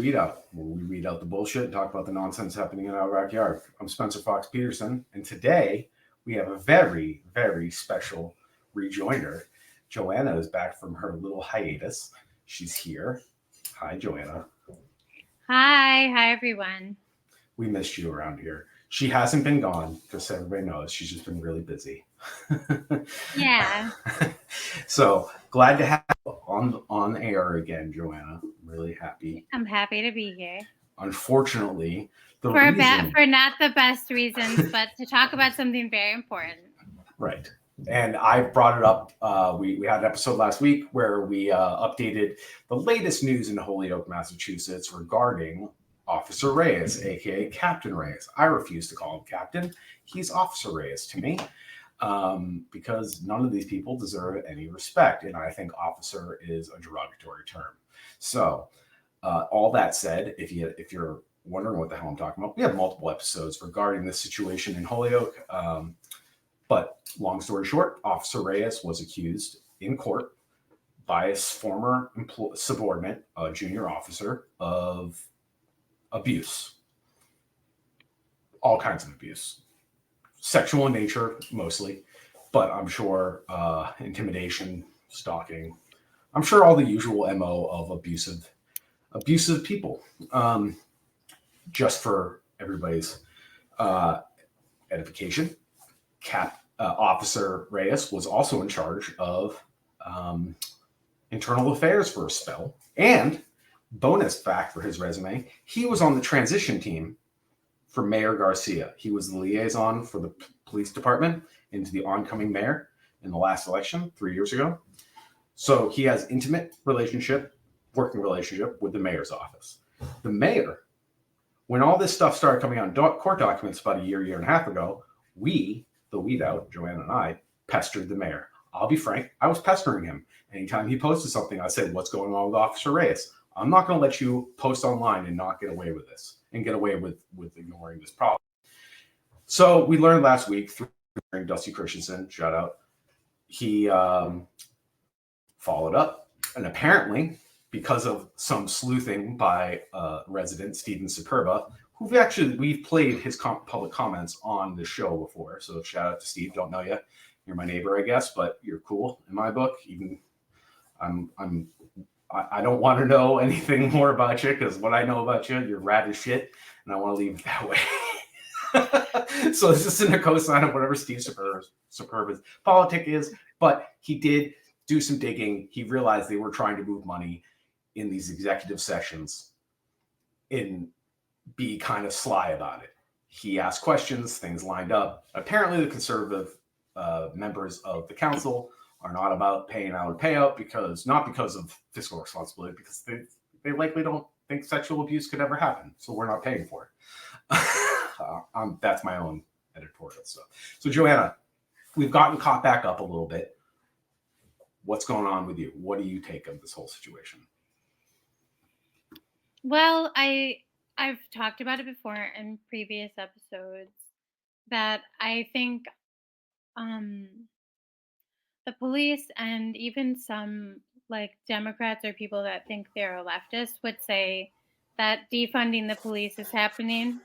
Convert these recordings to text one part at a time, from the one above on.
Read Out, where we read out the bullshit and talk about the nonsense happening in our backyard. I'm Spencer Fox Peterson, and today we have a very, very special rejoinder. Joanna is back from her little hiatus. She's here. Hi, Joanna. Hi, everyone. We missed you around here. She hasn't been gone, just so everybody knows. She's just been really busy. Yeah. So glad to have you on air again, Joanna. I'm really happy. I'm happy to be here. Unfortunately, for not the best reasons, but to talk about something very important. Right. And I brought it up. We had an episode last week where we updated the latest news in Holyoke, Massachusetts regarding Officer Reyes, aka Captain Reyes. I refuse to call him Captain. He's Officer Reyes to me, because none of these people deserve any respect, and I think officer is a derogatory term. So, all that said, if you're wondering what the hell I'm talking about, we have multiple episodes regarding this situation in Holyoke. But long story short, Officer Reyes was accused in court by his former subordinate, a junior officer, of abuse. All kinds of abuse. Sexual in nature, mostly. But I'm sure intimidation, stalking. I'm sure all the usual MO of abusive people. Just for everybody's edification, Officer Reyes was also in charge of internal affairs for a spell. And bonus fact for his resume, he was on the transition team for Mayor Garcia. He was the liaison for the police department into the oncoming mayor in the last election 3 years ago. So he has intimate working relationship with the mayor's office. The mayor, when all this stuff started coming out in court documents about a year and a half ago, we, the Weed Out, Joanna and I, pestered the mayor. I'll be frank, I was pestering him. Anytime he posted something, I said, what's going on with Officer Reyes? I'm not going to let you post online and not get away with this and get away with ignoring this problem. So we learned last week through Dusty Christensen, shout out, he followed up. And apparently, because of some sleuthing by resident Steven Superba, we've played his public comments on the show before. So shout out to Steve. Don't know you. You're my neighbor, I guess, but you're cool in my book. Even I don't want to know anything more about you, because what I know about you, you're rad as shit, and I want to leave it that way. So this isn't a cosign of whatever Steve Superba's politic is, but he did do some digging. He realized they were trying to move money in these executive sessions and be kind of sly about it. He asked questions, things lined up. Apparently the conservative members of the council are not about paying out a payout not because of fiscal responsibility, because they likely don't think sexual abuse could ever happen. So we're not paying for it. That's my own editorial stuff. So Joanna, we've gotten caught back up a little bit. What's going on with you? What do you take of this whole situation? Well, I've talked about it before in previous episodes that I think the police and even some Democrats or people that think they're leftist would say that defunding the police is happening.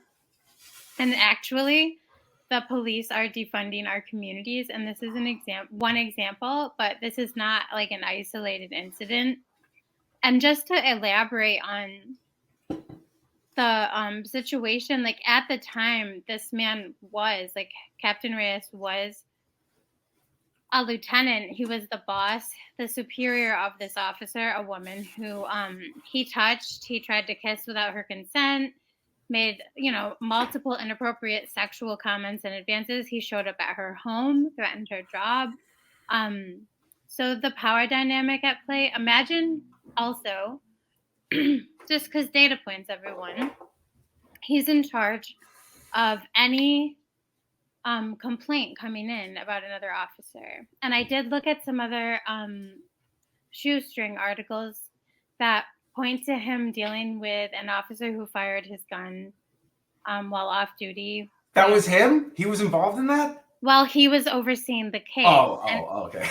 And actually, the police are defunding our communities. And this is one example, but this is not an isolated incident. And just to elaborate on the situation, at the time, this man was, Captain Reyes was a lieutenant. He was the boss, the superior of this officer, a woman who he tried to kiss without her consent, made, multiple inappropriate sexual comments and advances. He showed up at her home, threatened her job. So the power dynamic at play, imagine also, just because data points, everyone, he's in charge of any complaint coming in about another officer. And I did look at some other shoestring articles that point to him dealing with an officer who fired his gun while off duty. That was him? He was involved in that? Well, he was overseeing the case. Okay.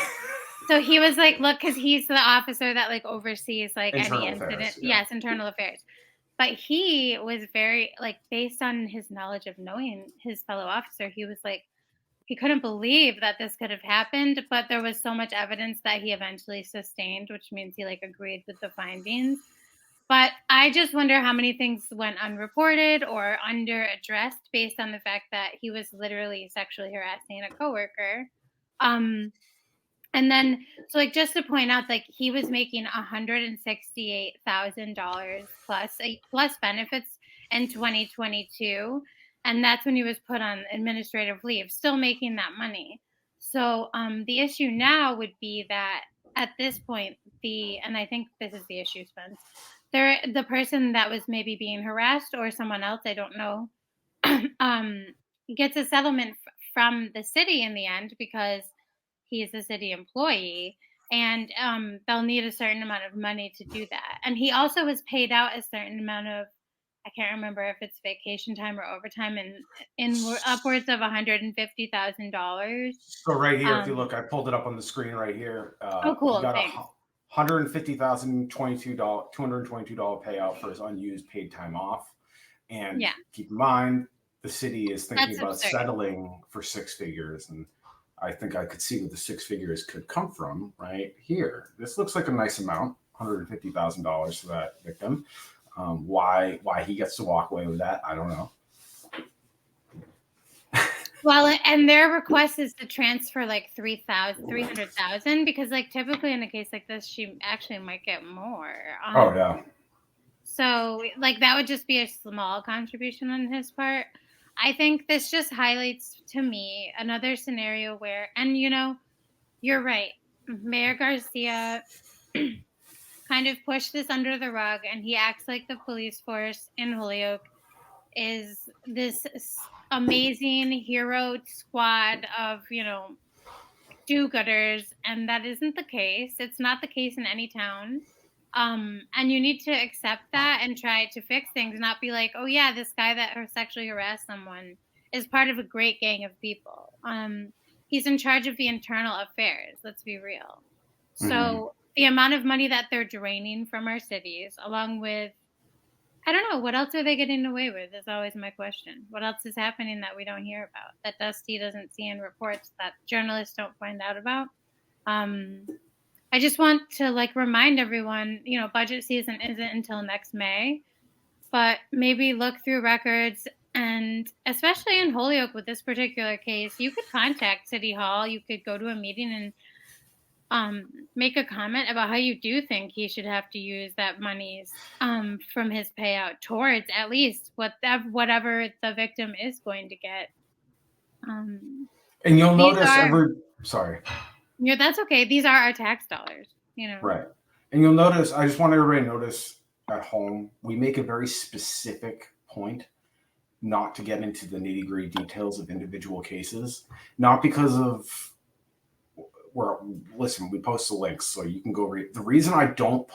So he was look, because he's the officer that oversees any incident. Affairs, yeah. Yes, internal affairs. But he was very, like, based on his knowledge of knowing his fellow officer, he was like, he couldn't believe that this could have happened, but there was so much evidence that he eventually sustained, which means he like agreed with the findings. But I just wonder how many things went unreported or under addressed based on the fact that he was literally sexually harassing a coworker. Um, and then, so like just to point out, like he was making $168,000 plus benefits in 2022, and that's when he was put on administrative leave, still making that money. So the issue now would be that at this point, and I think this is the issue, Spence. The person that was maybe being harassed or someone else, I don't know, um, gets a settlement from the city in the end because he's a city employee, and they'll need a certain amount of money to do that. And he also was paid out a certain amount of, I can't remember if it's vacation time or overtime, in upwards of $150,000. So right here, if you look, I pulled it up on the screen right here. Oh, cool! He got Thanks. $222 payout for his unused paid time off. And yeah, keep in mind, the city is thinking That's about absurd. settling for six figures, and I think I could see where the six figures could come from right here. This looks like a nice amount, $150,000 for that victim. Why he gets to walk away with that, I don't know. Well, and their request is to transfer like $300,000 because, like, typically in a case like this, she actually might get more. Oh yeah. So, like, that would just be a small contribution on his part. I think this just highlights to me another scenario where, and you know, you're right, Mayor Garcia kind of pushed this under the rug, and he acts like the police force in Holyoke is this amazing hero squad of, you know, do-gooders, and that isn't the case. It's not the case in any town. And you need to accept that and try to fix things, not be like, oh yeah, this guy that sexually harassed someone is part of a great gang of people. He's in charge of the internal affairs. Let's be real. Mm-hmm. So the amount of money that they're draining from our cities, along with, I don't know, what else are they getting away with is always my question. What else is happening that we don't hear about, that Dusty doesn't see in reports, that journalists don't find out about? I just want to like remind everyone, you know, budget season isn't until next May, but maybe look through records, and especially in Holyoke with this particular case, you could contact City Hall. You could go to a meeting and make a comment about how you do think he should have to use that monies from his payout towards at least whatever the victim is going to get. And you'll notice sorry. Yeah, that's okay. These are our tax dollars, you know. Right. And you'll notice, I just want everybody to notice at home, we make a very specific point not to get into the nitty-gritty details of individual cases, not because of listen, we post the links so you can go read. The reason I don't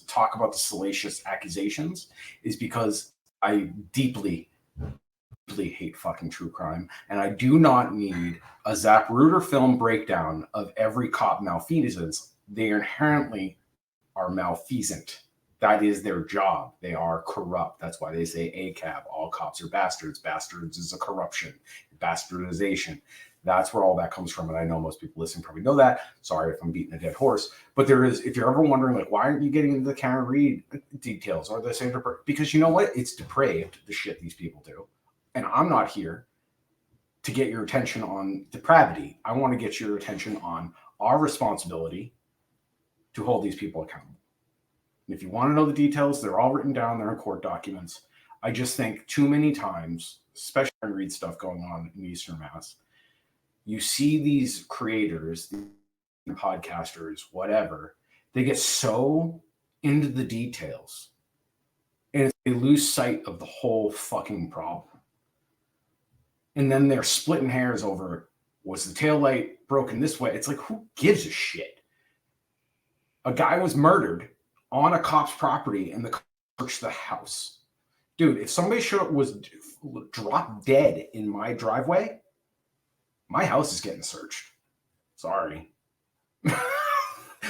talk about the salacious accusations is because I deeply hate fucking true crime, and I do not need a Zapruder film breakdown of every cop malfeasance. They inherently are malfeasant. That is their job. They are corrupt. That's why they say ACAB. All cops are bastards. Bastards is a corruption, bastardization. That's where all that comes from. And I know most people listening probably know that. Sorry if I'm beating a dead horse. But there is, if you're ever wondering, like, why aren't you getting into the Karen Reed details or the Sandra? Because you know what? It's depraved, the shit these people do. And I'm not here to get your attention on depravity. I want to get your attention on our responsibility to hold these people accountable. And if you want to know the details, they're all written down. They're in court documents. I just think too many times, especially when I read stuff going on in Eastern Mass, you see these creators, podcasters, whatever, they get so into the details and they lose sight of the whole fucking problem. And then they're splitting hairs over, was the taillight broken this way? It's like, who gives a shit? A guy was murdered on a cop's property and the cops searched the house. Dude, if somebody was dropped dead in my driveway, my house is getting searched. Sorry.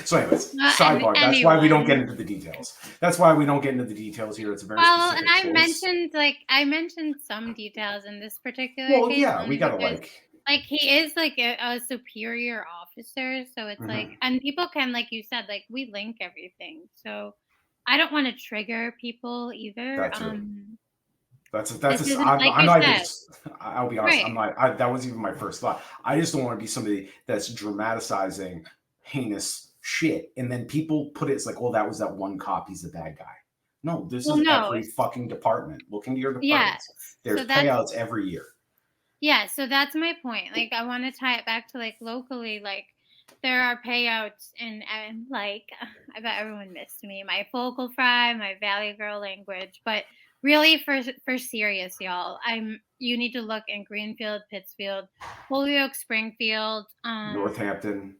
So, anyways, sidebar. That's why we don't get into the details. Here. It's a very specific and choice. I mentioned some details in this particular Well, case. yeah, we gotta like he is like a superior officer, so it's like, and people can, like you said, like we link everything. So I don't want to trigger people either. That's this isn't I'm like you not said. even. I'll be honest. Right. I'm not. That was even my first thought. I just don't want to be somebody that's dramatizing heinous shit, and then people put it. It's like, oh, that was that one cop. He's a bad guy. No, this is every fucking department. Look into your departments. There's payouts every year. Yeah, so that's my point. Like, I want to tie it back to like locally. Like, there are payouts, and like, I bet everyone missed me. My focal fry, my Valley Girl language, but really, for serious, y'all, you need to look in Greenfield, Pittsfield, Holyoke, Springfield, Northampton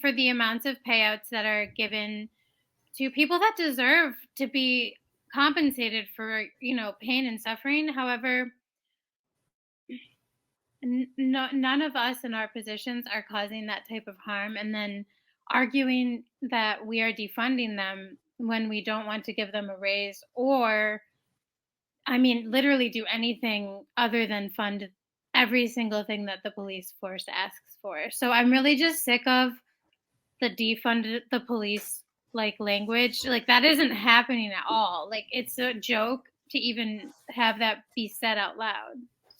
for the amounts of payouts that are given to people that deserve to be compensated for, pain and suffering. However, none of us in our positions are causing that type of harm, and then arguing that we are defunding them when we don't want to give them a raise, or literally do anything other than fund every single thing that the police force asks for. So I'm really just sick of the defund the police like language. Like, that isn't happening at all. Like, it's a joke to even have that be said out loud.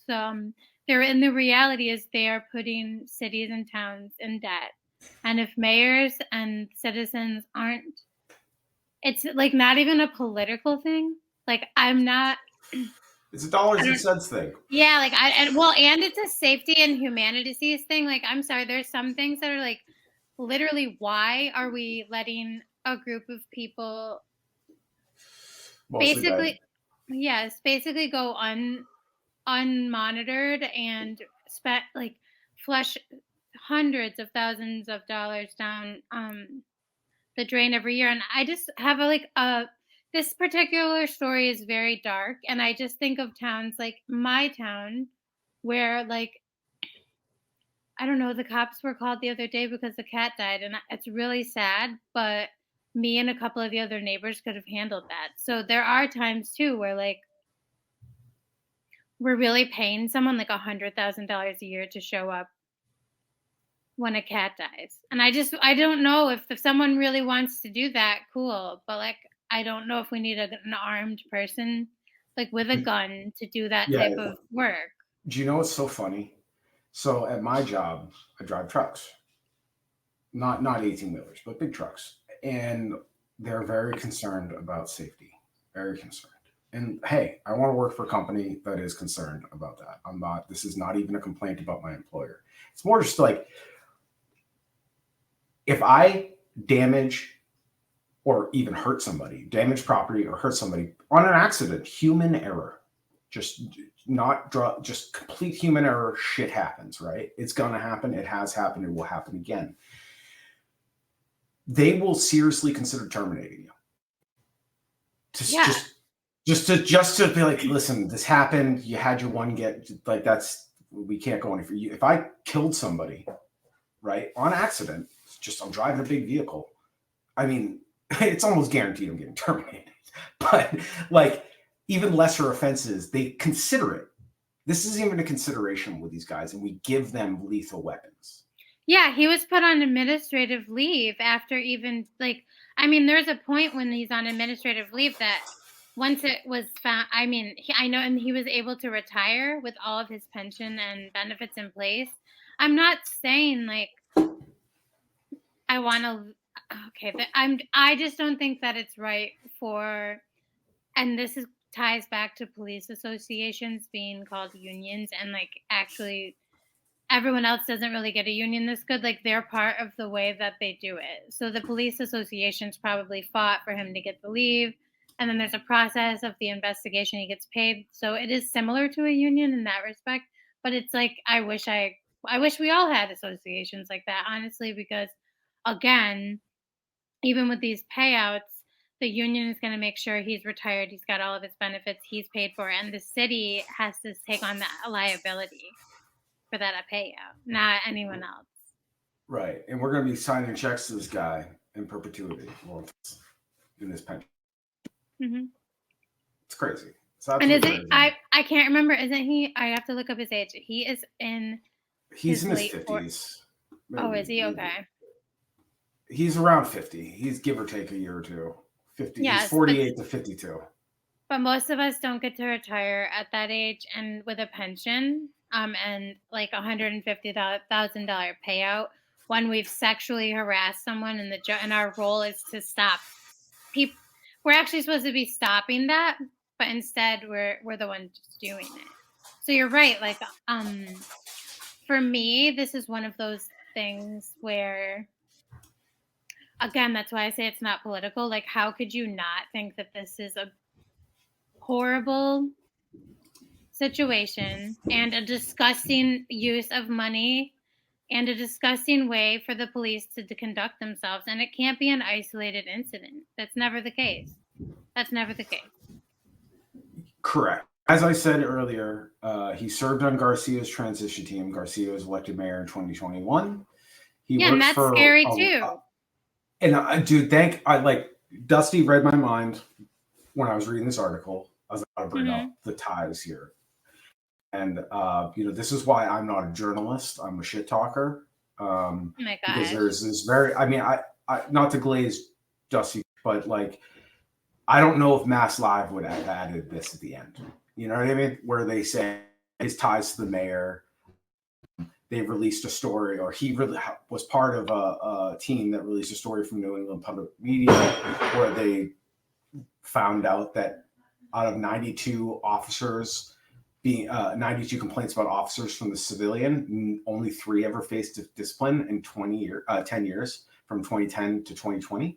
So the reality is they are putting cities and towns in debt. And if mayors and citizens aren't, it's like not even a political thing. Like, I'm not. It's a dollars and cents thing. Yeah, like and it's a safety and humanities thing. Like, I'm sorry, there's some things that are like, literally, why are we letting a group of people basically go unmonitored and flush hundreds of thousands of dollars down the drain every year? And I just have this particular story is very dark, and I just think of towns like my town where, like, I don't know, the cops were called the other day because the cat died, and it's really sad, but me and a couple of the other neighbors could have handled that. So there are times too where, like, we're really paying someone like $100,000 a year to show up when a cat dies. And I don't know if someone really wants to do that, cool. But, like, I don't know if we need an armed person, like, with a gun to do that type of work. Do you know what's so funny? So at my job, I drive trucks, not 18-wheelers, but big trucks. And they're very concerned about safety, very concerned. And hey, I want to work for a company that is concerned about that. This is not even a complaint about my employer. It's more just like, if I damage or even hurt somebody, damage property or hurt somebody on an accident, human error, just complete human error, shit happens, right? It's going to happen. It has happened. It will happen again. They will seriously consider terminating you. Just to be like, listen, this happened. You had your one we can't go any for you. If I killed somebody, right, on accident, I'm driving a big vehicle, it's almost guaranteed I'm getting terminated. But, like, even lesser offenses, they consider it. This isn't even a consideration with these guys, and we give them lethal weapons. Yeah, he was put on administrative leave after even, like, there's a point when he's on administrative leave that once it was found, I know, and he was able to retire with all of his pension and benefits in place. I'm not saying, like, I want to, I just don't think that it's right and this ties back to police associations being called unions, and, like, actually everyone else doesn't really get a union this good. Like, they're part of the way that they do it. So the police associations probably fought for him to get the leave, and then there's a process of the investigation. He gets paid. So it is similar to a union in that respect, but it's like, I wish we all had associations like that, honestly, because, again, even with these payouts, the union is going to make sure he's retired, he's got all of his benefits, he's paid for, and the city has to take on the liability for that payout, not anyone else. Right. And we're going to be signing checks to this guy in perpetuity. Well, in this pension. Mm-hmm. It's crazy. It's And absolutely is it? crazy. I can't remember. Isn't he? I have to look up his age. He is in. He's in his late 50s. Oh, is he? Maybe. Okay. He's around 50. He's give or take a year or two. 50. Yes, he's 48 to 52. But most of us don't get to retire at that age and with a pension, and like $150,000 payout when we've sexually harassed someone, and our role is to stop people. We're actually supposed to be stopping that, but instead we're the ones just doing it. So you're right. Like, for me, this is one of those things where, again, that's why I say it's not political. Like, how could you not think that this is a horrible situation and a disgusting use of money and a disgusting way for the police to conduct themselves? And it can't be an isolated incident. That's never the case. Correct. As I said earlier, he served on Garcia's transition team. Garcia was elected mayor in 2021. And that's scary too. Dude, Dusty read my mind when I was reading this article. I was going to bring up the ties here. And, this is why I'm not a journalist. I'm a shit talker. Oh my God. Because there's this I not to glaze Dusty, but like, I don't know if Mass Live would have added this at the end. You know what I mean? Where they say his ties to the mayor. They released a story, or he really was part of a team that released a story from New England Public Media where they found out that out of 92 officers, 92 complaints about officers from the civilian, only 3 ever faced discipline in 10 years from 2010 to 2020.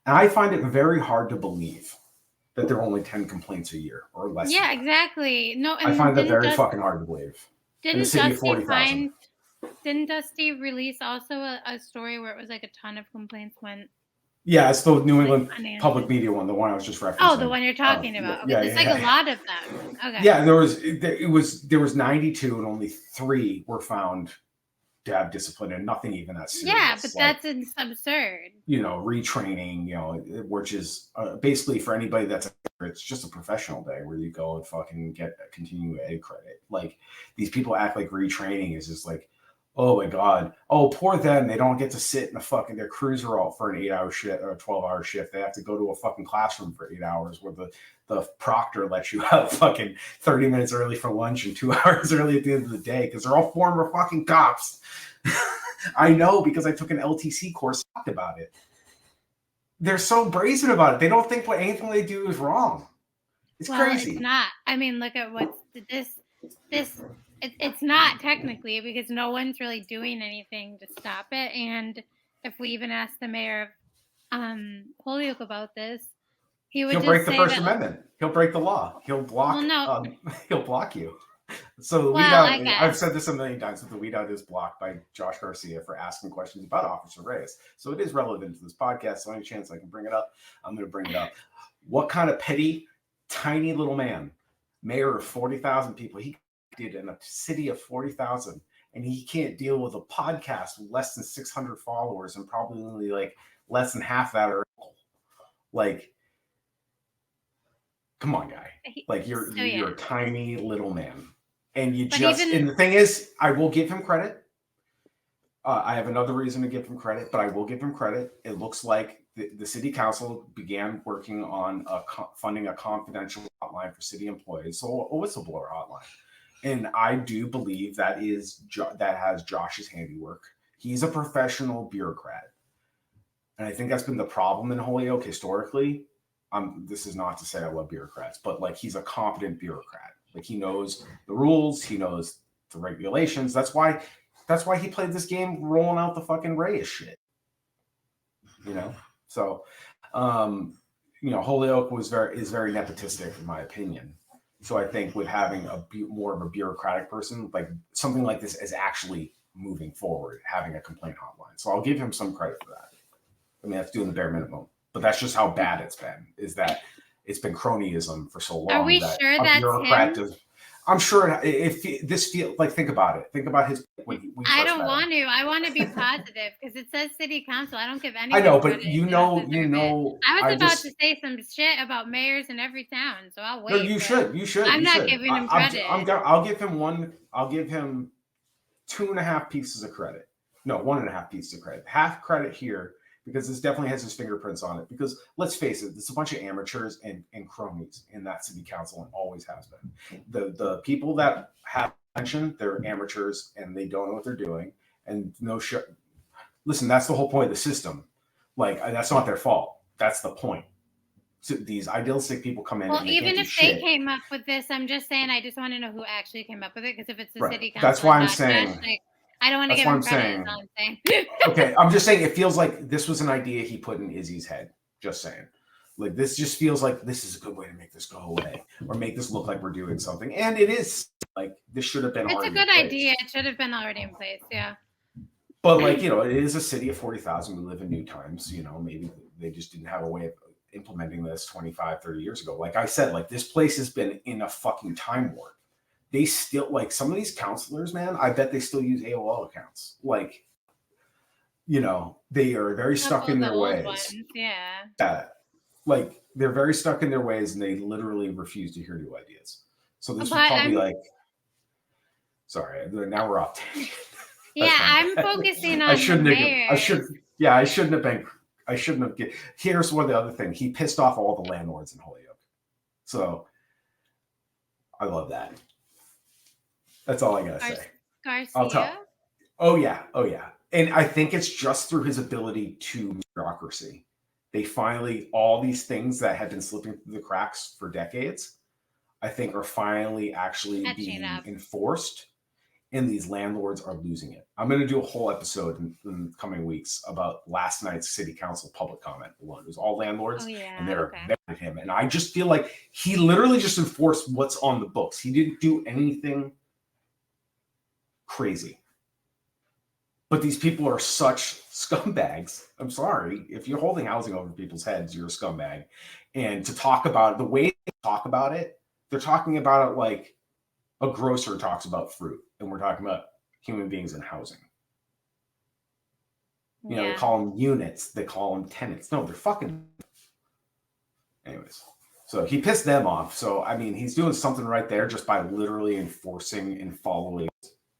And I find it very hard to believe that there are only 10 complaints a year or less. Yeah, exactly. No, and I find that very fucking hard to believe. Didn't Dusty release also a story where it was like a ton of complaints went? Yeah, it's the New England Public Media one, the one I was just referencing. Oh, the one you're talking about. Okay, there's a lot of them. Okay. Yeah, there was 92 and only 3 were found to have discipline and nothing even that serious. Yeah, but that's absurd. Retraining, which is basically for anybody it's just a professional day where you go and fucking get a continuing ed credit. Like, these people act like retraining is just like, oh my God, oh, poor them. They don't get to sit in their cruiser out for an 8-hour shift or a 12-hour shift. They have to go to a fucking classroom for 8 hours where the proctor lets you out fucking 30 minutes early for lunch and 2 hours early at the end of the day because they're all former fucking cops. I know because I took an LTC course talked about it. They're so brazen about it. They don't think anything they do is wrong. It's crazy. It's not. I mean, look at what this. It's not technically, because no one's really doing anything to stop it. And if we even ask the mayor of Holyoke about this, he'll break the First Amendment. He'll break the law. He'll block. Well, no. He'll block you. So the weed out. I've said this a million times, but the weed out is blocked by Josh Garcia for asking questions about Officer Reyes. So it is relevant to this podcast. So any chance I can bring it up, I'm going to bring it up. What kind of petty, tiny little man, mayor of 40,000 people, he did in a city of 40,000, and he can't deal with a podcast with less than 600 followers and probably only like less than half that are like, come on, guy. Like, you're a tiny little man. And and the thing is, I will give him credit. I have another reason to give him credit, but I will give him credit. It looks like the city council began working on funding a confidential hotline for city employees, so a whistleblower hotline. And I do believe that has Josh's handiwork. He's a professional bureaucrat. And I think that's been the problem in Holyoke historically. This is not to say I love bureaucrats, but like, he's a competent bureaucrat. Like, he knows the rules, he knows the regulations. That's why he played this game rolling out the fucking Reyes shit. So Holyoke is very nepotistic in my opinion. So I think with having more of a bureaucratic person, like something like this is actually moving forward, having a complaint hotline. So I'll give him some credit for that. I mean, that's doing the bare minimum, but that's just how bad it's been, is that it's been cronyism for so long. Are we sure that's him? I'm sure if this feel like, think about it. Think about his when we I first don't met want him. to. I want to be positive because it says city council. I don't give I anyone know, credit but if they don't deserve it. I was I about just to say some shit about mayors in every town, so I'll no. wait. You But should. You should. I'm You not should. giving him credit. I'll give him one. I'll give him 2.5 pieces of credit. No, 1.5 pieces of credit. Half credit here because this definitely has his fingerprints on it. Because let's face it, there's a bunch of amateurs and cronies in that city council and always has been. The people that have mentioned, they're amateurs and they don't know what they're doing. And no shit. Listen, that's the whole point of the system. Like, that's not their fault. That's the point. So these idealistic people come in Well, and they even can't do if they shit. came up with this, I'm just saying I just want to know who actually came up with it. Because if it's the Right. city council, That's why and I'm not saying. Josh, like, I don't want to That's give why him I'm credit. saying. Is all I'm saying. Okay, I'm just saying it feels like this was an idea he put in Izzy's head. Just saying. Like, this just feels like this is a good way to make this go away or make this look like we're doing something. And it is. Like, this should have been It's a already good in place. idea. It should have been already in place. Yeah. But, like, it is a city of 40,000. We live in new times. Maybe they just didn't have a way of implementing this 25, 30 years ago. Like I said, like, this place has been in a fucking time warp. They still, like, some of these counselors, man, I bet they still use AOL accounts. Like, they are very stuck in their ways. Ones, yeah. Yeah. Like, they're very stuck in their ways and they literally refuse to hear new ideas. So this would probably sorry, now we're off. Yeah, I'm focusing on the mayor. I shouldn't have. Here's one of the other things. He pissed off all the landlords in Holyoke. So I love that. That's all I gotta say. Garcia? I'll tell. Oh yeah. And I think it's just through his ability to bureaucracy. They finally, all these things that had been slipping through the cracks for decades, I think are finally actually being enforced. And these landlords are losing it. I'm going to do a whole episode in the coming weeks about last night's city council public comment alone. It was all landlords, and they're mad at him. And I just feel like he literally just enforced what's on the books. He didn't do anything crazy. But these people are such scumbags. I'm sorry. If you're holding housing over people's heads, you're a scumbag. And to talk about it, the way they talk about it, they're talking about it like a grocer talks about fruit, and we're talking about human beings in housing. They call them units, they call them tenants. No, they're fucking. Anyways, so he pissed them off. So I mean, he's doing something right there just by literally enforcing and following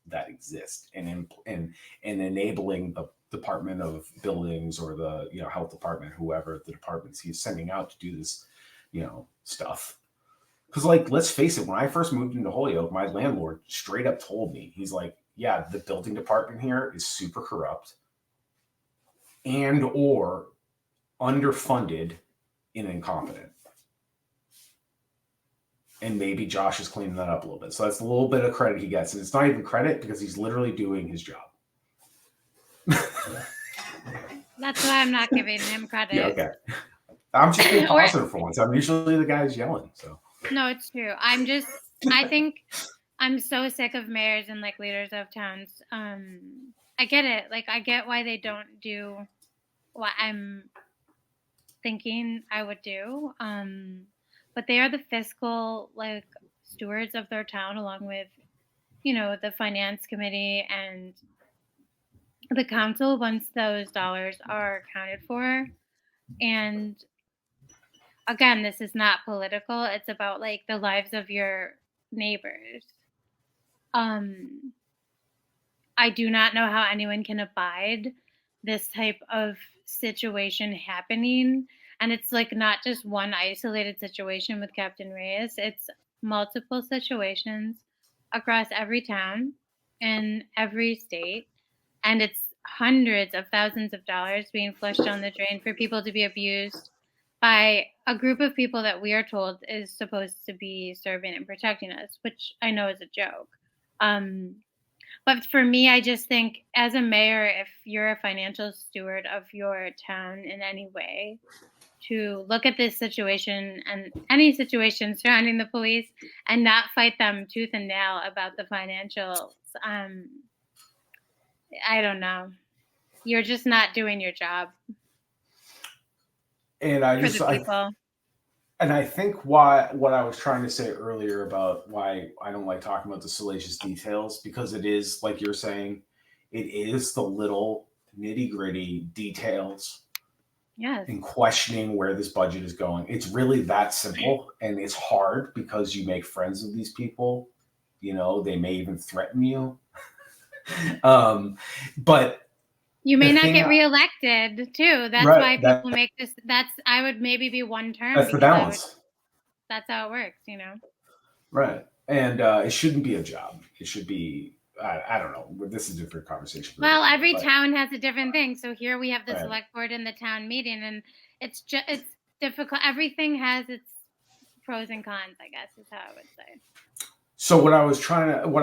that exist and enabling the Department of Buildings or the health department, whoever the departments he's sending out to do this, stuff. Because, like, let's face it, when I first moved into Holyoke, my landlord straight up told me, he's like, yeah, the building department here is super corrupt and or underfunded and incompetent. And maybe Josh is cleaning that up a little bit. So that's a little bit of credit he gets. And it's not even credit because he's literally doing his job. That's why I'm not giving him credit. Yeah, okay. I'm just being positive for once. I'm usually the guy who's yelling, so. No, it's true. I think I'm so sick of mayors and like leaders of towns. I get it. Like, I get why they don't do what I'm thinking I would do. But they are the fiscal like stewards of their town, along with, the finance committee and the council once those dollars are accounted for. And again, this is not political. It's about like the lives of your neighbors. I do not know how anyone can abide this type of situation happening. And it's like not just one isolated situation with Captain Reyes. It's multiple situations across every town in every state. And it's hundreds of thousands of dollars being flushed down the drain for people to be abused by a group of people that we are told is supposed to be serving and protecting us, which I know is a joke. But for me, I just think as a mayor, if you're a financial steward of your town in any way, to look at this situation and any situation surrounding the police and not fight them tooth and nail about the financials. I don't know. You're just not doing your job. And I And I think what I was trying to say earlier about why I don't like talking about the salacious details, because it is, like you're saying, it is the little nitty gritty details Yes. in questioning where this budget is going. It's really that simple, and it's hard because you make friends with these people. You know, they may even threaten you. But You the may not thing, get reelected too. That's why right? people make this. I would maybe be one term That's the because balance, that's how it works, you know? right? And it shouldn't be a job. It should be. I don't know. This is a different conversation. Well, every but, town has a different thing. So here we have the right. select board and the town meeting, and it's difficult. Everything has its pros and cons, I guess, is how I would say. So what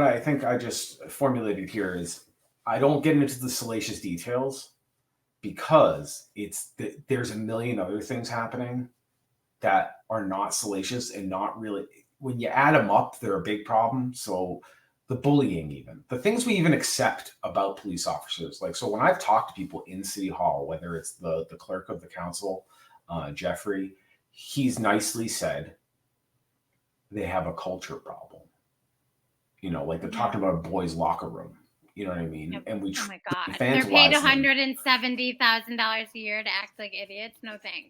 I think I just formulated here is I don't get into the salacious details because there's a million other things happening that are not salacious and not really. When you add them up, they're a big problem. So the bullying, even the things we even accept about police officers, like, so when I've talked to people in City Hall, whether it's the clerk of the council, Jeffrey, he's nicely said they have a culture problem. You know, like they're talking about a boys' locker room. You know what I mean? Yep. And we Oh my God. infantilize They're paid them. $170,000 a year to act like idiots. No thanks.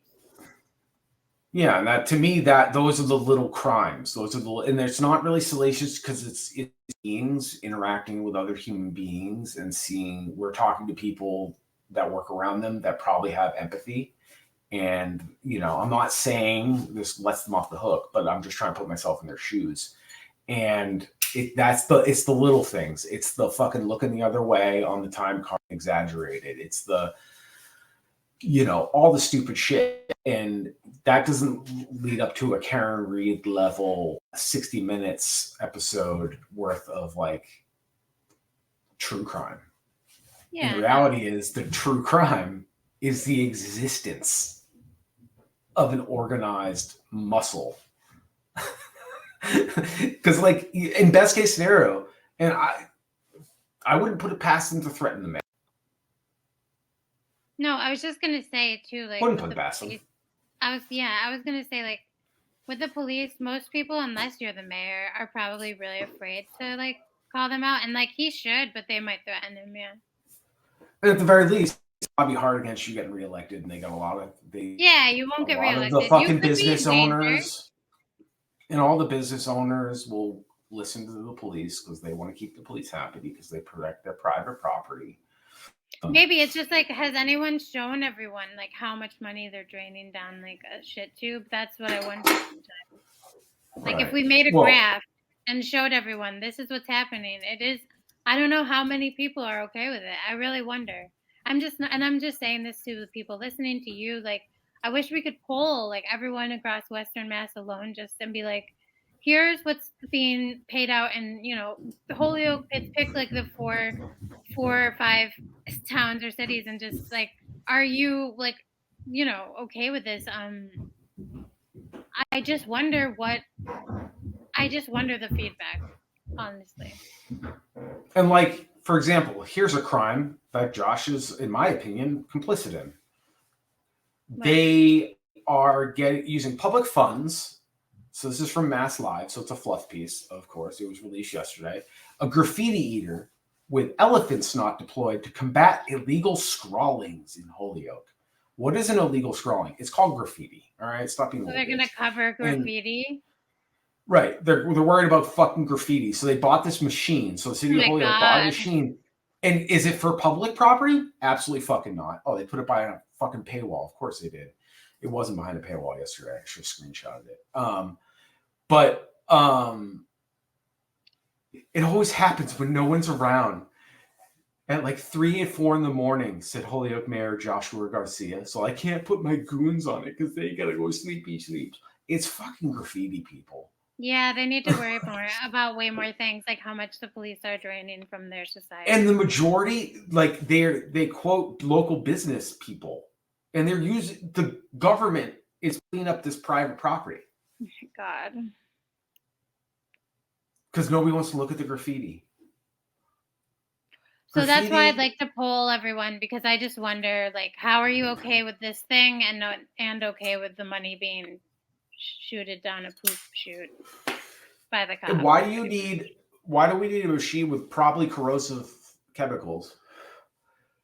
Yeah, and that, to me, that those are the little crimes. Those are the, and it's not really salacious because it's beings interacting with other human beings and seeing, we're talking to people that work around them that probably have empathy. And, you know, I'm not saying this lets them off the hook, but I'm just trying to put myself in their shoes. And it's the little things. It's the fucking looking the other way on the time card exaggerated. It's the, you know, all the stupid shit. And that doesn't lead up to a Karen Reed level 60 minutes episode worth of like true crime. Yeah. The reality is the true crime is the existence of an organized muscle. Because, like, in best case scenario, and I wouldn't put it past them to threaten the man. No, I was just gonna say too, like, Wouldn't put it past them. I was gonna say, like, with the police, most people, unless you're the mayor, are probably really afraid to like call them out, and like he should, but they might threaten him. Yeah. And at the very least, it's probably hard against you getting reelected, and they got a lot of you won't get reelected. The fucking business owners. And all the business owners will listen to the police because they want to keep the police happy because they protect their private property. Maybe it's just like, has anyone shown everyone like how much money they're draining down like a shit tube? That's what I wonder sometimes. Like, right. If we made a graph and showed everyone this is what's happening, it is. I don't know how many people are okay with it. I really wonder. I'm just saying this to the people listening to you. Like, I wish we could poll like everyone across Western Mass alone, just and be like, here's what's being paid out, and you know, Holyoke. It's picked like the four or five towns or cities, and just like, are you like, you know, okay with this? I just wonder the feedback, honestly. And like, for example, here's a crime that Josh is, in my opinion, complicit in. Right. They are using public funds. So this is from Mass Live. So it's a fluff piece, of course. It was released yesterday. A graffiti eater with elephant snot deployed to combat illegal scrawlings in Holyoke. What is an illegal scrawling? It's called graffiti. All right, stop being. So they're going to cover graffiti. And, right, they're worried about fucking graffiti. So they bought this machine. So the city of Holyoke bought a machine. And is it for public property? Absolutely fucking not. Oh, they put it behind a fucking paywall. Of course they did. It wasn't behind a paywall yesterday. I should have screenshotted it. But it always happens when no one's around. At like 3 and 4 in the morning, said Holyoke Mayor Joshua Garcia. So I can't put my goons on it because they gotta go sleep. It's fucking graffiti, people. Yeah, they need to worry more about way more things, like how much the police are draining from their society. And the majority, like they quote local business people, and they're using the government is cleaning up this private property. Oh my God. Because nobody wants to look at the graffiti. So that's why I'd like to poll everyone, because I just wonder, like, how are you okay with this thing and okay with the money being shooted down a poop chute by the cops. And why do we need a machine with probably corrosive chemicals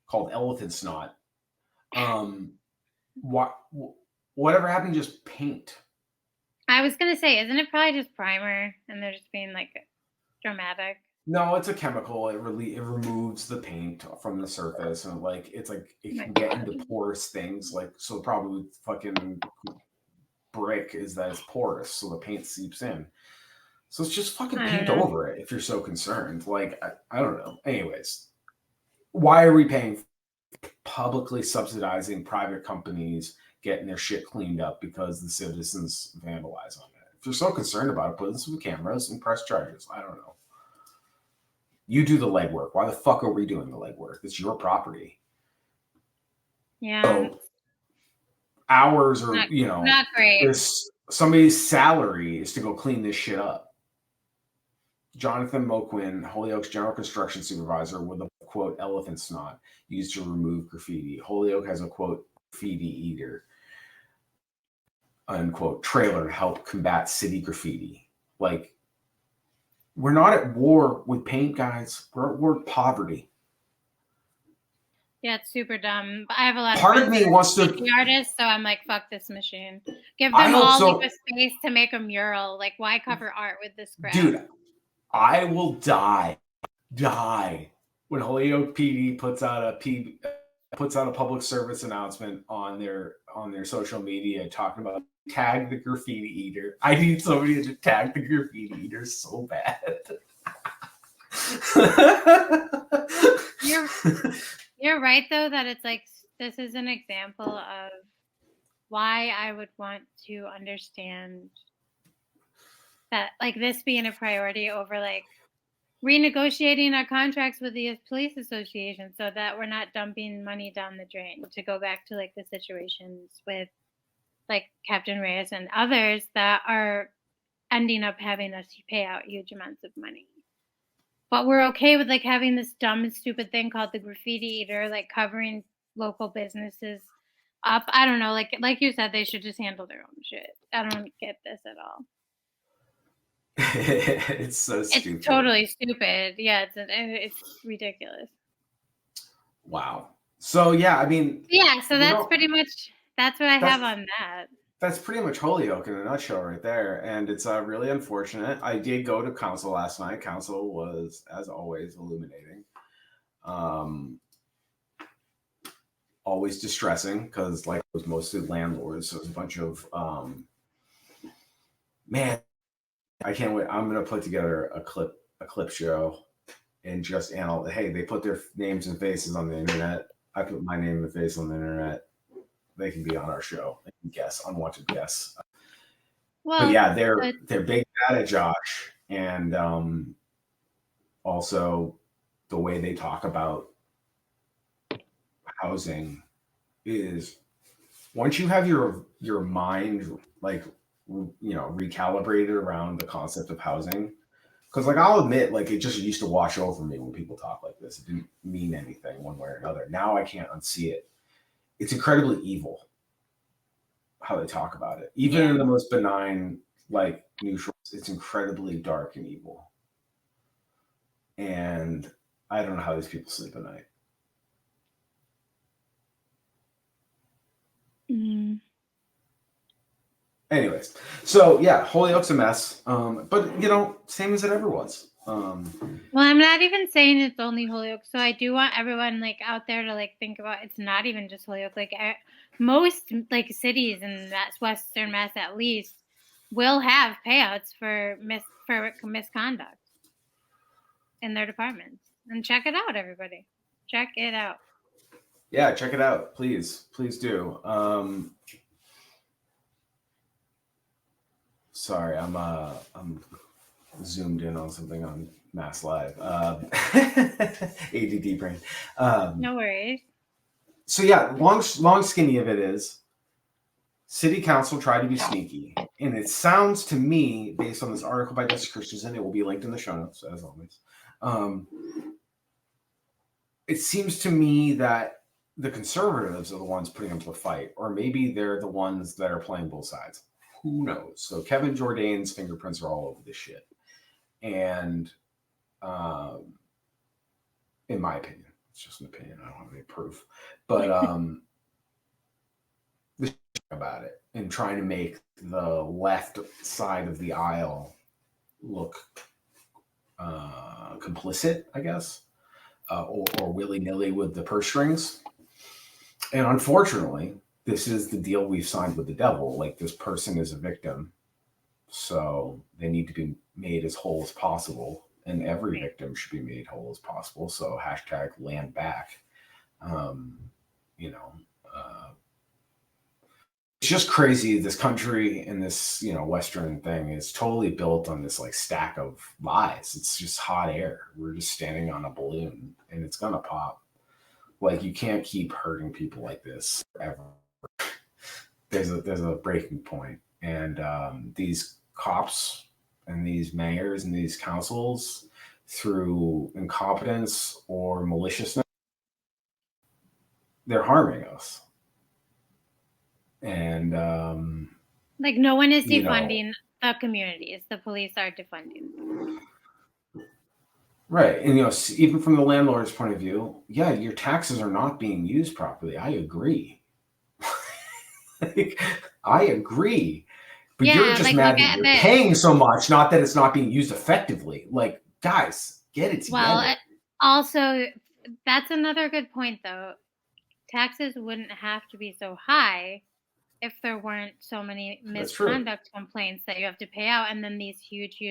called elephant snot? Whatever happened to just paint? I was gonna say, isn't it probably just primer and they're just being like dramatic? No, it's a chemical. It removes the paint from the surface, and it can get into porous things. So the problem with fucking brick is that it's porous, so the paint seeps in. So it's just fucking paint over it if you're so concerned. I don't know. Anyways, why are we paying publicly subsidizing private companies getting their shit cleaned up because the citizens vandalize on it? If you're so concerned about it, put in some cameras and press charges. I don't know. You do the legwork. Why the fuck are we doing the legwork? It's your property. Yeah. So hours or, not great. Somebody's salary is to go clean this shit up. Jonathan Moquin, Holyoke's general construction supervisor, with a quote elephant snot used to remove graffiti. Holyoke has a quote graffiti eater, unquote, trailer to help combat city graffiti. We're not at war with paint, guys. We're at war with poverty. Yeah, it's super dumb. But I have a lot Part of me wants to be artists, so I'm like, fuck this machine. Give them all a space to make a mural. Why cover art with this crap? Dude, I will die when Holyoke PD puts out a public service announcement on their social media talking about tag the graffiti eater. I need somebody to tag the graffiti eater so bad. You're right though that it's this is an example of why I would want to understand that this being a priority over renegotiating our contracts with the police association so that we're not dumping money down the drain. To go back to the situations with Captain Reyes and others that are ending up having us pay out huge amounts of money. But we're okay with having this dumb and stupid thing called the graffiti eater, covering local businesses up. I don't know, like you said, they should just handle their own shit. I don't get this at all. It's so stupid. It's totally stupid. Yeah, it's ridiculous. Wow. So yeah, I mean. Yeah, so that's pretty much what I have on that. That's pretty much Holyoke in a nutshell right there. And it's really unfortunate. I did go to council last night. Council was, as always, illuminating. Always distressing because it was mostly landlords. So it was a bunch of, man, I can't wait. I'm going to put together a clip show and just analyze. Hey, they put their names and faces on the internet. I put my name and face on the internet. They can be on our show. They can guess, unwanted guests. Well, but yeah, they're big bad at Josh, and also the way they talk about housing is once you have your mind recalibrated around the concept of housing. Because I'll admit, it just used to wash over me when people talk like this. It didn't mean anything one way or another. Now I can't unsee it. It's incredibly evil how they talk about it. Even in the most benign, neutral, it's incredibly dark and evil. And I don't know how these people sleep at night. Mm. Anyways, so yeah, Holyoke's a mess. But same as it ever was. Well, I'm not even saying it's only Holyoke. So I do want everyone out there to think about it's not even just Holyoke. Most cities in Western Mass at least will have payouts for misconduct in their departments. And check it out, everybody. Check it out. Yeah, check it out, please. Please do. Sorry, I'm zoomed in on something on Mass Live. ADD brain. No worries. So yeah, long skinny of it is City Council tried to be sneaky. And it sounds to me, based on this article by Jessica Christensen, it will be linked in the show notes, as always. It seems to me that the conservatives are the ones putting up the fight, or maybe they're the ones that are playing both sides. who knows? So Kevin Jourdain's fingerprints are all over this shit. And in my opinion, it's just an opinion. I don't have any proof. But the shit about it and trying to make the left side of the aisle look complicit, I guess, or willy-nilly with the purse strings. And unfortunately, this is the deal we've signed with the devil. Like, this person is a victim, so they need to be made as whole as possible, and every victim should be made whole as possible. So hashtag land back. It's just crazy. This country and this, Western thing is totally built on this like stack of lies. It's just hot air. We're just standing on a balloon and it's gonna pop. Like, you can't keep hurting people like this forever. There's a breaking point. And these cops and these mayors and these councils, through incompetence or maliciousness, they're harming us. And like, no one is defunding the communities. The police are defunding them. Right. And, even from the landlord's point of view, yeah, your taxes are not being used properly. I agree. I agree. But you're just mad that you're paying so much, not that it's not being used effectively. Like, guys, get it together. Well, also, that's another good point, though. Taxes wouldn't have to be so high if there weren't so many misconduct complaints that you have to pay out, and then these huge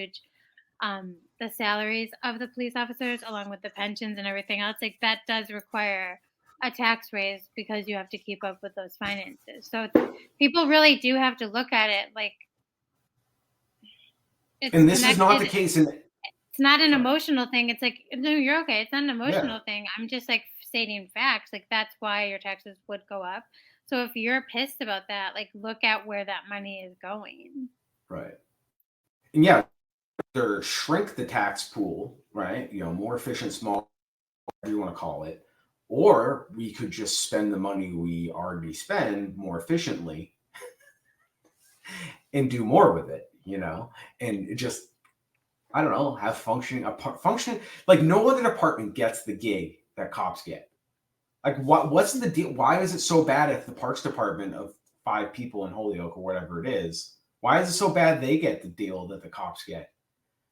the salaries of the police officers, along with the pensions and everything else, like, that does require a tax raise because you have to keep up with those finances. So people really do have to look at it like it's and this connected. Is not the case in it's not an emotional thing. It's like, no, you're okay. It's not an emotional thing. I'm just like stating facts. Like, that's why your taxes would go up. So if you're pissed about that, like, look at where that money is going. Right. And yeah, either shrink the tax pool, right? More efficient, small, whatever you want to call it. Or we could just spend the money we already spend more efficiently and do more with it, and just, I don't know, have function, like no other department gets the gig that cops get. Like, what's the deal? Why is it so bad if the parks department of 5 people in Holyoke or whatever it is, why is it so bad they get the deal that the cops get?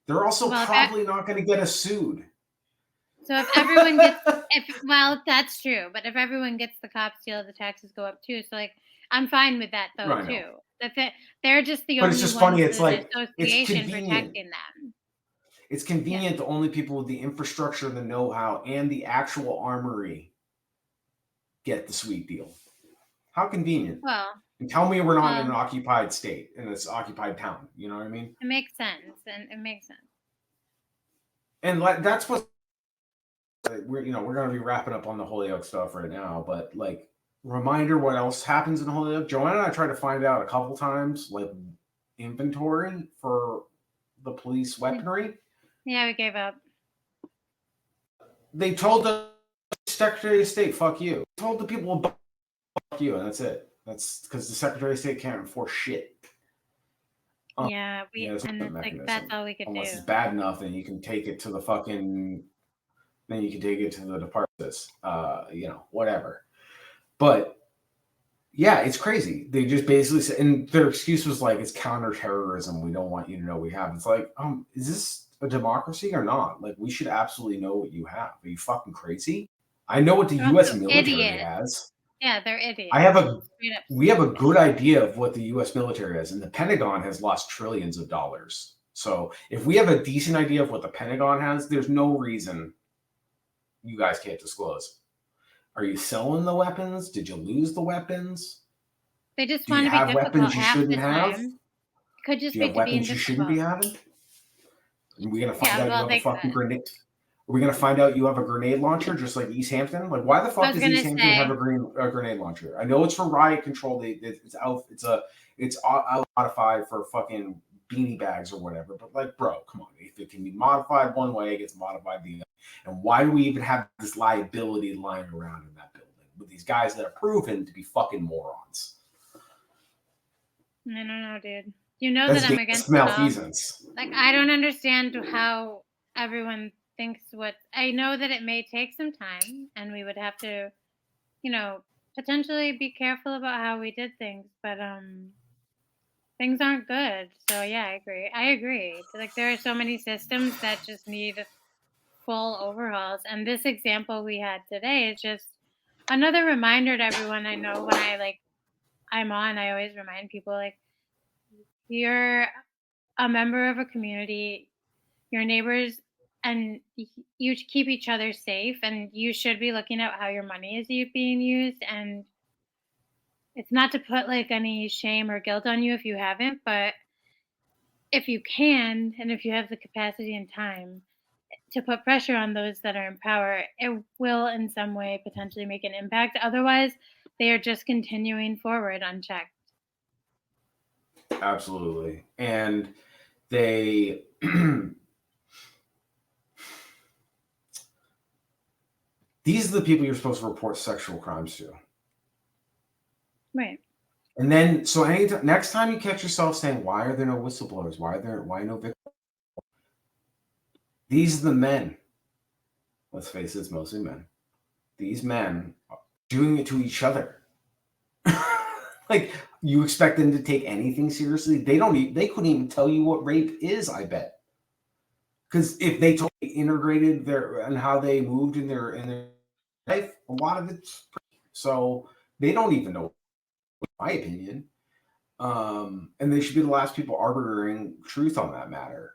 They're also probably not going to get us sued. So if everyone gets, that's true. But if everyone gets the cops deal, the taxes go up too. So, like, I'm fine with that though too. They're just the only ones. But it's just funny. It's like, it's protecting them. It's convenient. The only people with the infrastructure, the know-how, and the actual armory get the sweet deal. How convenient. Well, and tell me we're not in an occupied state, in this occupied town. You know what I mean? It makes sense. And it makes sense. And that's what we're going to be wrapping up on the Holyoke stuff right now. But, like, reminder what else happens in Holyoke. Joanna and I tried to find out a couple times, like, inventory for the police weaponry. Yeah, we gave up. They told the Secretary of State, fuck you. They told the people, fuck you, and that's it. That's because the Secretary of State can't enforce shit. And it's like, that's all we could do. Unless it's bad enough, then you can take it to the fucking, then you can take it to the departments, whatever. But yeah, it's crazy. They just basically said, and their excuse was like, it's counterterrorism. We don't want you to know we have. It's like, is this a democracy or not? Like, we should absolutely know what you have. Are you fucking crazy? I know what the U.S. military has. Yeah, they're idiots. We have a good idea of what the U.S. military has, and the Pentagon has lost trillions of dollars. So if we have a decent idea of what the Pentagon has, there's no reason you guys can't disclose. Are you selling the weapons? Did you lose the weapons? They just want to be difficult. Weapons you shouldn't have? Could just be to being weapons you shouldn't be having? Are we gonna find out you have a fucking grenade? Are we gonna find out you have a grenade launcher just like East Hampton? Like, why the fuck does East Hampton have a grenade launcher? I know it's for riot control. It's modified for fucking beanie bags or whatever. But, like, bro, come on. If it can be modified one way, it gets modified the other. And why do we even have this liability lying around in that building with these guys that are proven to be fucking morons? I don't know, dude. You know That's that I'm against against it all. malfeasance. Like, I don't understand how everyone thinks what. I know that it may take some time, and we would have to, potentially be careful about how we did things, but things aren't good. So yeah, I agree. Like, there are so many systems that just need full overhauls, and this example we had today is just another reminder to everyone. I know when I'm on, I always remind people, like, you're a member of a community, your neighbors, and you keep each other safe, and you should be looking at how your money is being used. And it's not to put like any shame or guilt on you if you haven't, but if you can, and if you have the capacity and time to put pressure on those that are in power, it will in some way potentially make an impact. Otherwise, they are just continuing forward unchecked. Absolutely. And they these are the people you're supposed to report sexual crimes to. Right. And then, so next time you catch yourself saying, "Why are there no whistleblowers? Why no victims?" These are the men. Let's face it, it's mostly men. These men are doing it to each other. Like, you expect them to take anything seriously? They don't. They couldn't even tell you what rape is. I bet. Because if they totally integrated their and how they moved in their life, a lot of it's so they don't even know. In my opinion, and they should be the last people arbitering truth on that matter,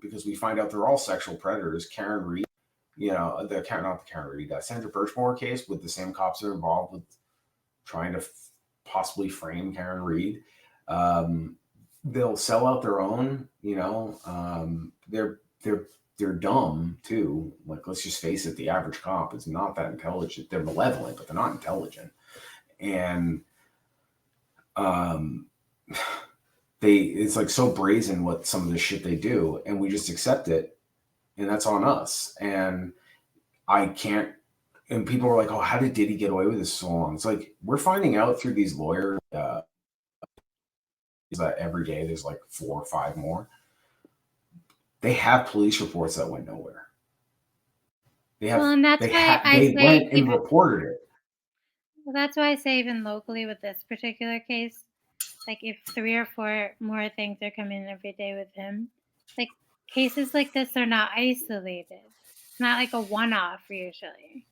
because we find out they're all sexual predators. Karen Reed, not the Karen Reed, Sandra Birchmore case with the same cops that are involved with trying to possibly frame Karen Reed. They'll sell out their own. They're dumb too. Like, let's just face it, the average cop is not that intelligent. They're malevolent, but they're not intelligent. And it's like so brazen what some of the shit they do, and we just accept it, and that's on us. And I can't. And people are like, "Oh, how did Diddy get away with this so long?" It's like, we're finding out through these lawyers that every day there's like 4 or 5 more. They have police reports that went nowhere. They have. Well, and that's why I they say went and reported it. well, that's why I say even locally with this particular case, like if 3 or 4 more things are coming every day with him, like cases like this are not isolated. It's not like a one-off usually.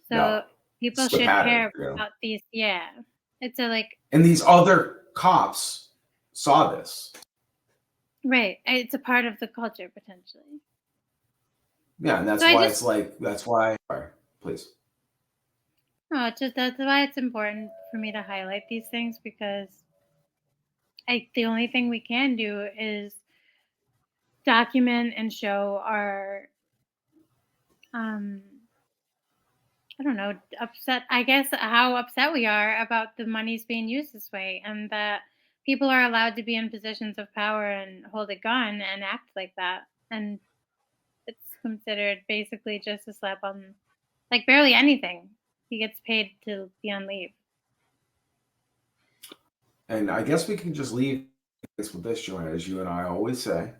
So No, people it's the should pattern. care about these. Yeah, it's a like And these other cops saw this. right. It's a part of the culture potentially. Yeah, and that's So why that's why. Sorry, please. no, it's just that's why it's important for me to highlight these things, because the only thing we can do is document and show our I don't know, upset, I guess, how upset we are about the monies being used this way, and that people are allowed to be in positions of power and hold a gun and act like that. And it's considered basically just a slap on, like, barely anything. He gets paid to be on leave. And I guess we can just leave this with this, Joanna, as you and I always say.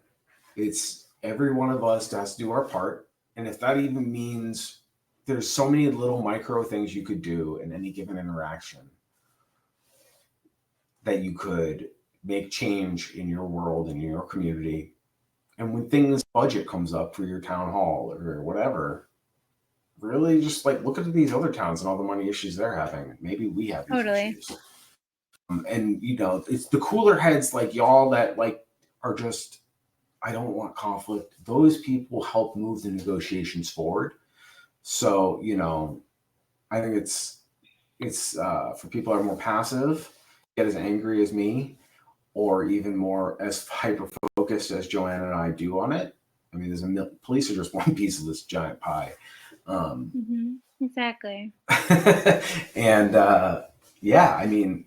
It's every one of us has to do our part. And if that even means there's so many little micro things you could do in any given interaction that you could make change in your world and in your community. And when things budget comes up for your town hall or whatever, really just like look at these other towns and all the money issues they're having. Maybe we have these issues. And it's the cooler heads like y'all that like are just, I don't want conflict. Those people help move the negotiations forward. So, I think it's for people that are more passive, get as angry as me, or even more as hyper focused as Joanna and I do on it. I mean, police are just one piece of this giant pie. Exactly. And yeah, I mean,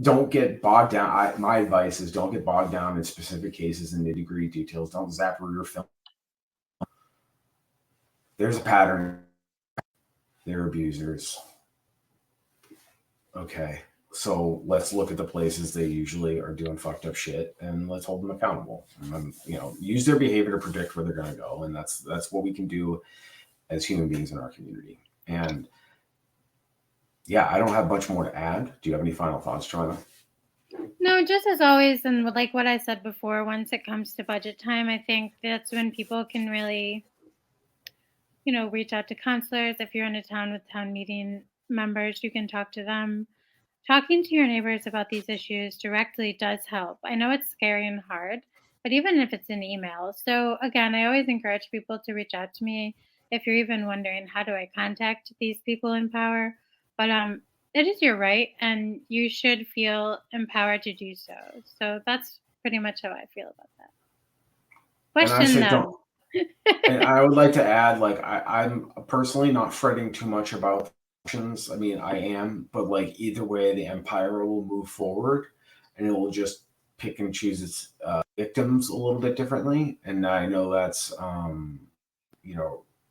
don't get bogged down. My advice is don't get bogged down in specific cases and nitty-gritty details. Don't zap through your film. There's a pattern. They're abusers. Okay. So let's look at the places they usually are doing fucked up shit, and let's hold them accountable. And use their behavior to predict where they're going to go, and that's what we can do as human beings in our community. And yeah, I don't have much more to add. Do you have any final thoughts, Joanna? No, just as always, and like what I said before, once it comes to budget time, I think that's when people can really, reach out to counselors. If you're in a town with town meeting members, you can talk to them. Talking to your neighbors about these issues directly does help. I know it's scary and hard, but even if it's an email. So, again, I always encourage people to reach out to me if you're even wondering, how do I contact these people in power? But it is your right, and you should feel empowered to do so. So, that's pretty much how I feel about that. Question though. And I would like to add, like, I'm personally not fretting too much about options. I mean, I am, but like either way, the empire will move forward, and it will just pick and choose its victims a little bit differently. And I know that's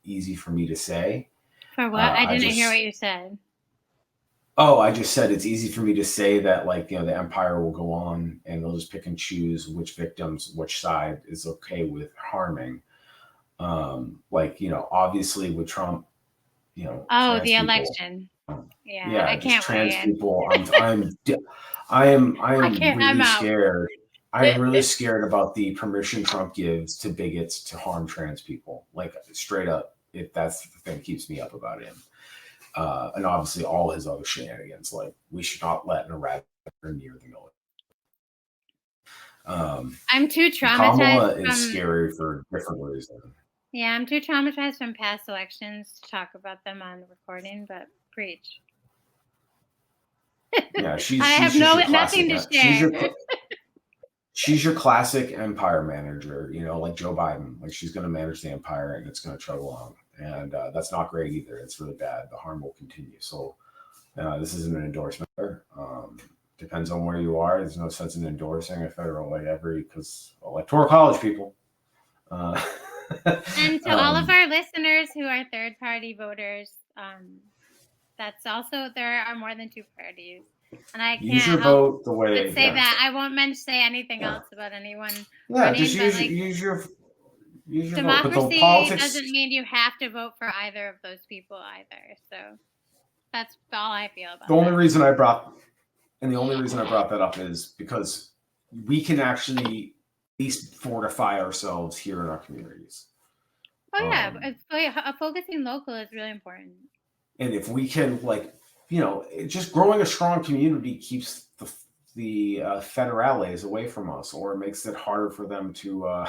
easy for me to say. For what? I didn't hear what you said. Oh, I just said it's easy for me to say that, like, the empire will go on and they'll just pick and choose which victims, which side is okay with harming. Obviously with Trump, the people, election. Yeah, I can't trans wait. People. I am really scared. I'm really scared about the permission Trump gives to bigots to harm trans people. Like, straight up, if that's the thing that keeps me up about him. And obviously all his other shenanigans, like we should not let an erratic near the military. I'm too traumatized. Kamala is scary for different reasons. Yeah, I'm too traumatized from past elections to talk about them on the recording, but preach. Yeah, I have nothing to share. She's your classic empire manager, like Joe Biden. Like, she's going to manage the empire and it's going to chug along. And that's not great either. It's really bad. The harm will continue. So this isn't an endorsement. Depends on where you are. There's no sense in endorsing a federal because electoral college people. And to all of our listeners who are third-party voters, that's also, there are more than two parties. And I can't help but say that. I won't say anything else about anyone. Yeah, just use your democracy vote. Doesn't mean you have to vote for either of those people either. So that's all I feel about the only reason I brought that up is because we can actually at least fortify ourselves here in our communities. Oh yeah, focusing local is really important. And if we can, just growing a strong community keeps the federales away from us, or it makes it harder for them to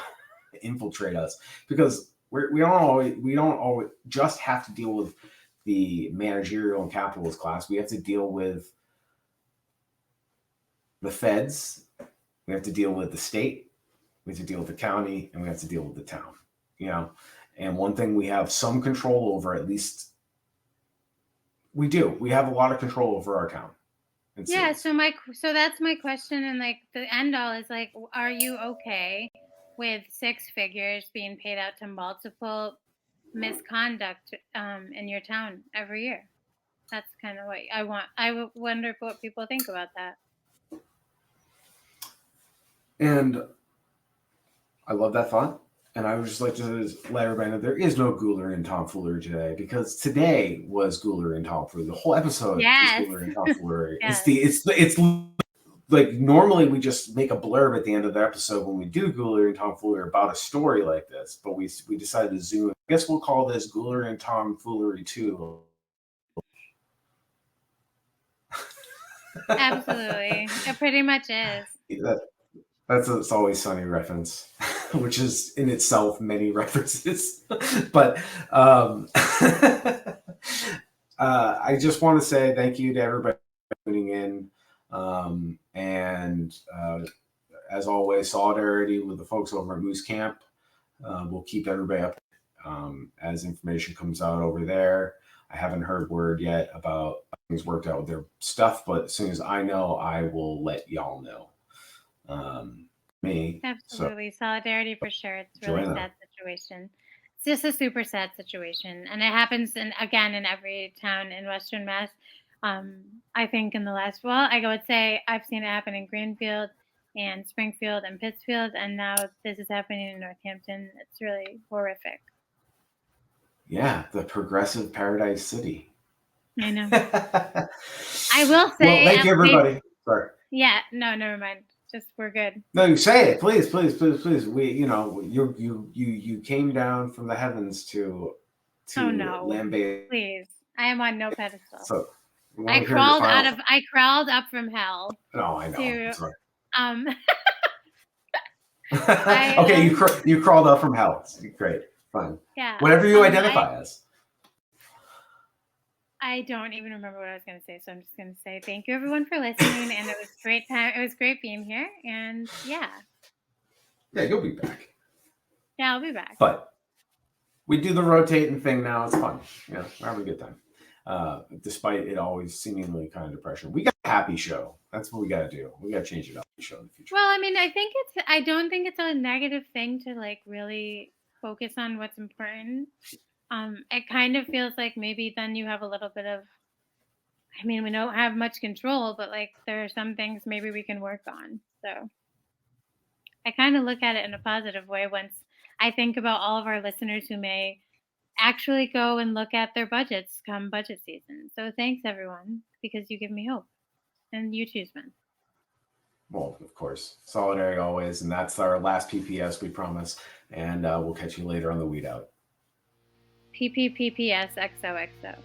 infiltrate us, because we don't always just have to deal with the managerial and capitalist class. We have to deal with the feds, we have to deal with the state, we have to deal with the county, and we have to deal with the town. And one thing we have some control over, at least we have a lot of control over our town. Yeah, so that's my question, and like the end all is like, are you okay with 6 figures being paid out to multiple misconduct in your town every year? That's kind of what I want. I wonder what people think about that. And I love that thought. And I would just like to let everybody know there is no ghoulery and tomfoolery today, because today was ghoulery and tomfoolery. The whole episode is ghoulery and tomfoolery. Yes. It's like, normally we just make a blurb at the end of the episode when we do ghoulery and tomfoolery about a story like this, but we decided to zoom. I guess we'll call this ghoulery and tomfoolery 2. Absolutely, it pretty much is. That's a It's Always Sunny reference, which is in itself many references. But I just want to say thank you to everybody tuning in. And as always, solidarity with the folks over at Moose Camp. We'll keep everybody up as information comes out over there. I haven't heard word yet about things worked out with their stuff, but as soon as I know, I will let y'all know. Absolutely. Solidarity for sure. It's a really sad situation. It's just a super sad situation. And it happens in every town in Western Mass. I think in the last, I would say I've seen it happen in Greenfield and Springfield and Pittsfield, and now this is happening in Northampton. It's really horrific. Yeah, the progressive paradise city. I know. I will say. Well, thank you, everybody. Sorry. Yeah, no, never mind. Just we're good. No, you say it, please, please, please, please. You came down from the heavens to lambaste. Please, I am on no pedestal. So I crawled up from hell. No, I know. Sorry. Okay, you crawled up from hell. Great, fine. Yeah. Whatever you identify as. I don't even remember what I was going to say, so I'm just going to say thank you, everyone, for listening, and it was great time. It was great being here, and yeah. Yeah, you'll be back. Yeah, I'll be back. But we do the rotating thing now. It's fun. We're having a good time. Despite it always seemingly kind of depression. We got a happy show. That's what we got to do. We got to change it up show in the future. Well, I mean, I don't think it's a negative thing to like really focus on what's important. It kind of feels like maybe then you have a little bit of, I mean, we don't have much control, but like there are some things maybe we can work on. So I kind of look at it in a positive way once I think about all of our listeners who may actually go and look at their budgets come budget season. So thanks, everyone, because you give me hope. And you too, Spence. Well, of course. Solidary always. And that's our last PPS, we promise. And we'll catch you later on the Weed Out. PPPPS XOXO.